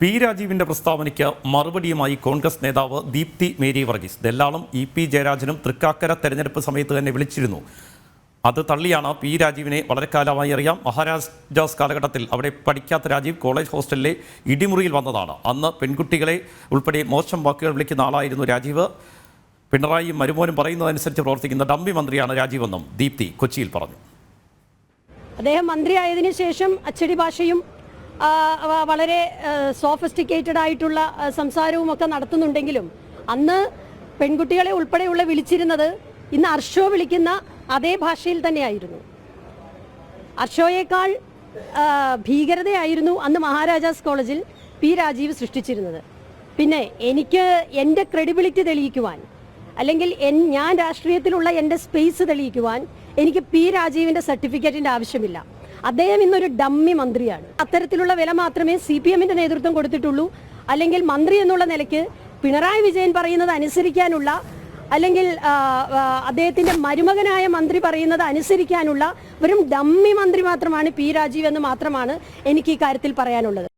P രാജീവിന്റെ പ്രസ്താവനയ്ക്ക് മറുപടിയുമായി കോൺഗ്രസ് നേതാവ് Deepthi Mary Varghese. ദല്ലാളം EP ജയരാജനും Thrikkakara തെരഞ്ഞെടുപ്പ് സമയത്ത് തന്നെ വിളിച്ചിരുന്നു. അത് തള്ളിയാണ് പി രാജീവിനെ വളരെ കാലമായി അറിയാം. മഹാരാജാസ് കാലഘട്ടത്തിൽ അവിടെ പഠിക്കാത്ത രാജീവ് കോളേജ് ഹോസ്റ്റലിലെ ഇടിമുറിയിൽ വന്നതാണ്. അന്ന് പെൺകുട്ടികളെ ഉൾപ്പെടെ മോശം വാക്കുകൾ വിളിക്കുന്ന ആളായിരുന്നു രാജീവ്. പിണറായിയും മരുമോനും പറയുന്നതനുസരിച്ച് പ്രവർത്തിക്കുന്ന ഡമ്മി മന്ത്രിയാണ് രാജീവെന്നും ദീപ്തി കൊച്ചിയിൽ പറഞ്ഞു. അദ്ദേഹം മന്ത്രിയായതിനു ശേഷം അച്ചടി ഭാഷയും വളരെ സോഫിസ്റ്റിക്കേറ്റഡ് ആയിട്ടുള്ള സംസാരവും ഒക്കെ നടത്തുന്നുണ്ടെങ്കിലും അന്ന് പെൺകുട്ടികളെ ഉൾപ്പെടെയുള്ള വിളിച്ചിരുന്നത് ഇന്ന് അർഷോ വിളിക്കുന്ന അതേ ഭാഷയിൽ തന്നെയായിരുന്നു. അർഷോയേക്കാൾ ഭീകരതയായിരുന്നു അന്ന് മഹാരാജാസ് കോളേജിൽ പി രാജീവ് സൃഷ്ടിച്ചിരുന്നത്. പിന്നെ എനിക്ക് എൻ്റെ ക്രെഡിബിലിറ്റി തെളിയിക്കുവാൻ, അല്ലെങ്കിൽ ഞാൻ രാഷ്ട്രീയത്തിലുള്ള എൻ്റെ സ്പേസ് തെളിയിക്കുവാൻ എനിക്ക് പി രാജീവിൻ്റെ സർട്ടിഫിക്കറ്റിൻ്റെ ആവശ്യമില്ല. അദ്ദേഹം ഇന്നൊരു ഡമ്മി മന്ത്രിയാണ്. അത്തരത്തിലുള്ള വില മാത്രമേ CPMന്റെ നേതൃത്വം കൊടുത്തിട്ടുള്ളൂ. അല്ലെങ്കിൽ മന്ത്രി എന്നുള്ള നിലയ്ക്ക് പിണറായി വിജയൻ പറയുന്നത് അനുസരിക്കാനുള്ള, അല്ലെങ്കിൽ അദ്ദേഹത്തിൻ്റെ മരുമകനായ മന്ത്രി പറയുന്നത് അനുസരിക്കാനുള്ള വെറും ഡമ്മി മന്ത്രി മാത്രമാണ് പി രാജീവ് എന്ന് മാത്രമാണ് എനിക്ക് ഈ കാര്യത്തിൽ പറയാനുള്ളത്.